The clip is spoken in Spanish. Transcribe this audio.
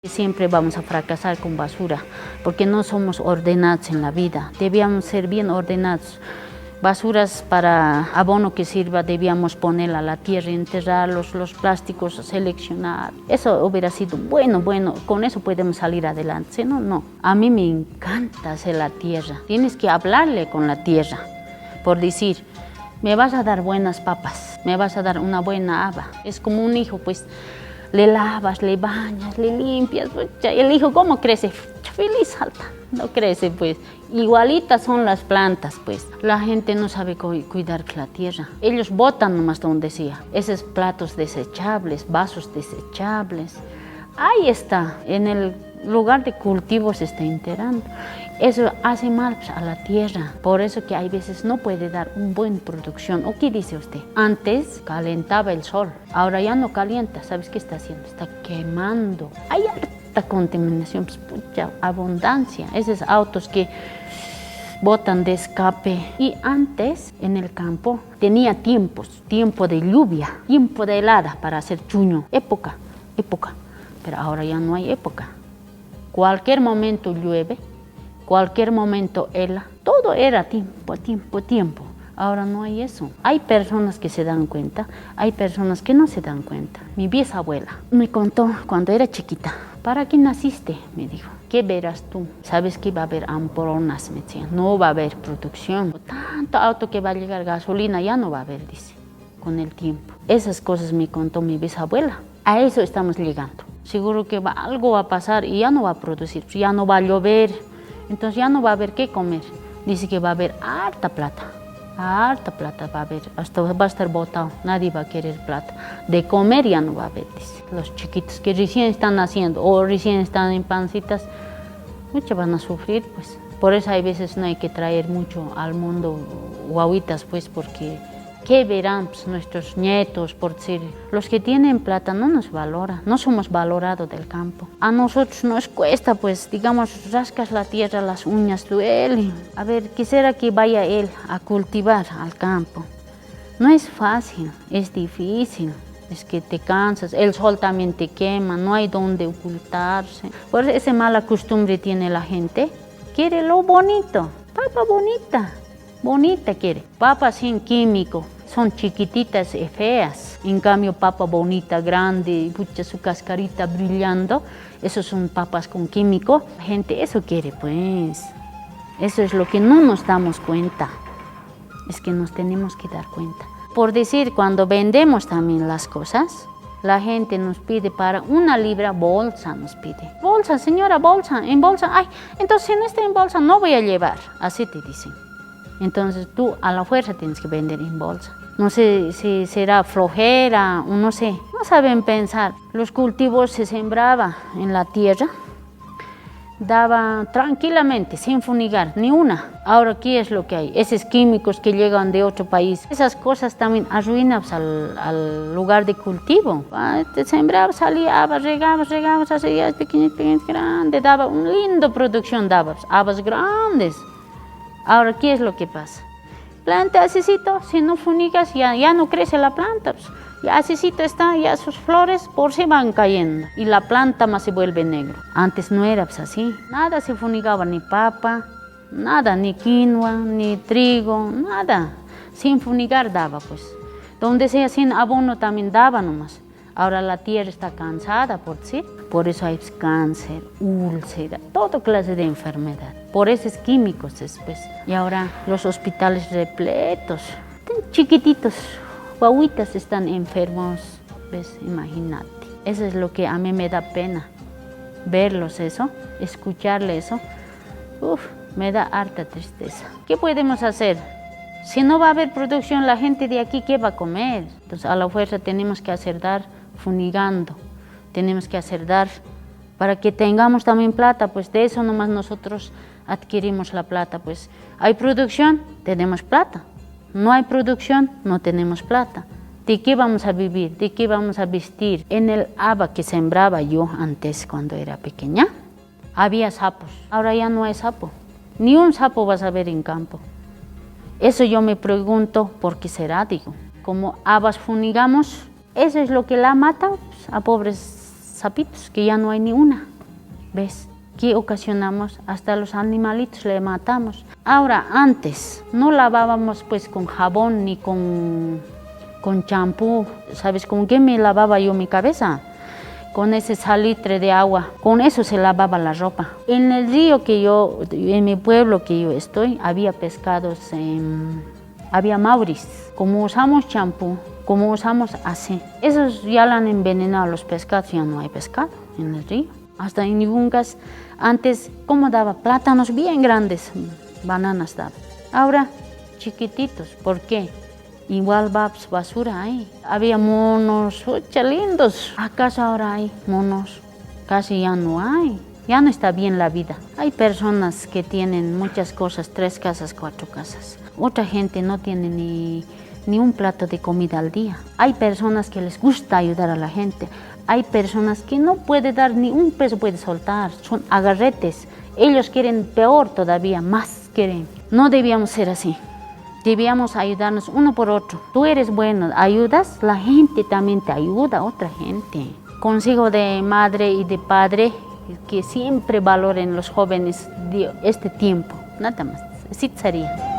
Siempre vamos a fracasar con basura, porque no somos ordenados en la vida. Debíamos ser bien ordenados. Basuras para abono que sirva, debíamos ponerla a la tierra, enterrarlos, los plásticos, seleccionar. Eso hubiera sido bueno, con eso podemos salir adelante. Si no, no. A mí me encanta hacer la tierra. Tienes que hablarle con la tierra, por decir, me vas a dar buenas papas, me vas a dar una buena haba. Es como un hijo, pues. Le lavas, le bañas, le limpias. El hijo, ¿cómo crece? Feliz salta, no crece, pues. Igualitas son las plantas, pues. La gente no sabe cuidar la tierra. Ellos botan nomás donde sea. Esos platos desechables, vasos desechables. Ahí está, en el lugar de cultivo se está enterando. Eso hace mal a la tierra. Por eso que hay veces no puede dar una buena producción. ¿O qué dice usted? Antes calentaba el sol, ahora ya no calienta. ¿Sabes qué está haciendo? Está quemando. Hay harta contaminación, pues, mucha abundancia. Esos autos que botan de escape. Y antes en el campo tenía tiempo de lluvia, tiempo de helada para hacer chuño. Época. Pero ahora ya no hay época. Cualquier momento llueve. Cualquier momento hela, todo era tiempo. Ahora no hay eso. Hay personas que se dan cuenta, hay personas que no se dan cuenta. Mi bisabuela me contó cuando era chiquita. ¿Para qué naciste? Me dijo. ¿Qué verás tú? Sabes que va a haber hambrunas, me decía. No va a haber producción. Tanto auto que va a llegar gasolina ya no va a haber, dice, con el tiempo. Esas cosas me contó mi bisabuela. A eso estamos llegando. Seguro que algo va a pasar y ya no va a producir, ya no va a llover. Entonces ya no va a haber qué comer. Dice que va a haber harta plata va a haber, hasta va a estar botado, nadie va a querer plata. De comer ya no va a haber, dice. Los chiquitos que recién están naciendo o recién están en pancitas, muchos van a sufrir, pues. Por eso hay veces no hay que traer mucho al mundo guaguitas, pues, porque ¿qué verán, pues, nuestros nietos? Por decir, los que tienen plata no nos valoran, no somos valorados del campo. A nosotros nos cuesta, pues, digamos, rascas la tierra, las uñas duelen. A ver, quisiera que vaya él a cultivar al campo. No es fácil, es difícil. Es que te cansas, el sol también te quema, no hay donde ocultarse. Por eso esa mala costumbre tiene la gente. Quiere lo bonito, papa bonita quiere. Papas sin químico, son chiquititas y feas. En cambio, papa bonita, grande, pucha, su cascarita brillando, esos son papas con químico. La gente eso quiere, pues. Eso es lo que no nos damos cuenta. Es que nos tenemos que dar cuenta. Por decir, cuando vendemos también las cosas, la gente nos pide para 1 libra bolsa, nos pide. Bolsa, señora, bolsa, en bolsa. Ay, entonces si no está en bolsa no voy a llevar. Así te dicen. Entonces tú a la fuerza tienes que vender en bolsa. No sé si será flojera o no sé. No saben pensar. Los cultivos se sembraba en la tierra. Daba tranquilamente, sin funigar, ni una. Ahora, ¿qué es lo que hay? Esos químicos que llegan de otro país. Esas cosas también arruinan al lugar de cultivo. Te sembraba, salía habas, regabas, hacías pequeñas, grandes. Daba una linda producción, daba habas grandes. Ahora, ¿qué es lo que pasa? Planta asícito, si no funigas ya no crece la planta. Pues. Ya asícito está, ya sus flores por se van cayendo y la planta más se vuelve negro. Antes no era pues así, nada se funigaba, ni papa, nada, ni quinoa, ni trigo, nada. Sin funigar daba pues. Donde sea sin abono también daba nomás. Ahora la tierra está cansada, por decir. Por eso hay cáncer, úlcera, toda clase de enfermedad. Por esos químicos después. Y ahora los hospitales repletos, chiquititos, guaguitas están enfermos, ¿ves? Imagínate. Eso es lo que a mí me da pena. Verlos eso, escucharle eso. Me da harta tristeza. ¿Qué podemos hacer? Si no va a haber producción, la gente de aquí, ¿qué va a comer? Entonces a la fuerza tenemos que hacer dar funigando. Tenemos que hacer dar para que tengamos también plata, pues de eso nomás nosotros adquirimos la plata, pues hay producción, tenemos plata, no hay producción, no tenemos plata. ¿De qué vamos a vivir? ¿De qué vamos a vestir? En el haba que sembraba yo antes cuando era pequeña, había sapos, ahora ya no hay sapo, ni un sapo vas a ver en campo. Eso yo me pregunto, ¿por qué será? Digo, como habas funigamos, eso es lo que la mata, pues, a pobres sapitos, que ya no hay ni una. ¿Ves? ¿Qué ocasionamos? Hasta los animalitos le matamos. Ahora, antes, no lavábamos pues con jabón ni con champú. ¿Sabes con qué me lavaba yo mi cabeza? Con ese salitre de agua. Con eso se lavaba la ropa. En el río en mi pueblo que yo estoy, había pescados, había mauris. Como usamos champú, como usamos así. Esos ya le han envenenado a los pescados, ya no hay pescado en el río. Hasta en Yungas, antes, ¿cómo daba? Plátanos bien grandes, bananas daba. Ahora, chiquititos. ¿Por qué? Igual basura ahí. Había monos, ¡ocha, lindos! ¿Acaso ahora hay monos? Casi ya no hay. Ya no está bien la vida. Hay personas que tienen muchas cosas, 3 casas, 4 casas. Otra gente no tiene ni un plato de comida al día. Hay personas que les gusta ayudar a la gente. Hay personas que no puede dar ni un peso, puede soltar. Son agarretes. Ellos quieren peor todavía, más quieren. No debíamos ser así. Debíamos ayudarnos uno por otro. Tú eres bueno, ayudas, la gente también te ayuda a otra gente. Consejo de madre y de padre que siempre valoren los jóvenes de este tiempo. Nada más. Así sería.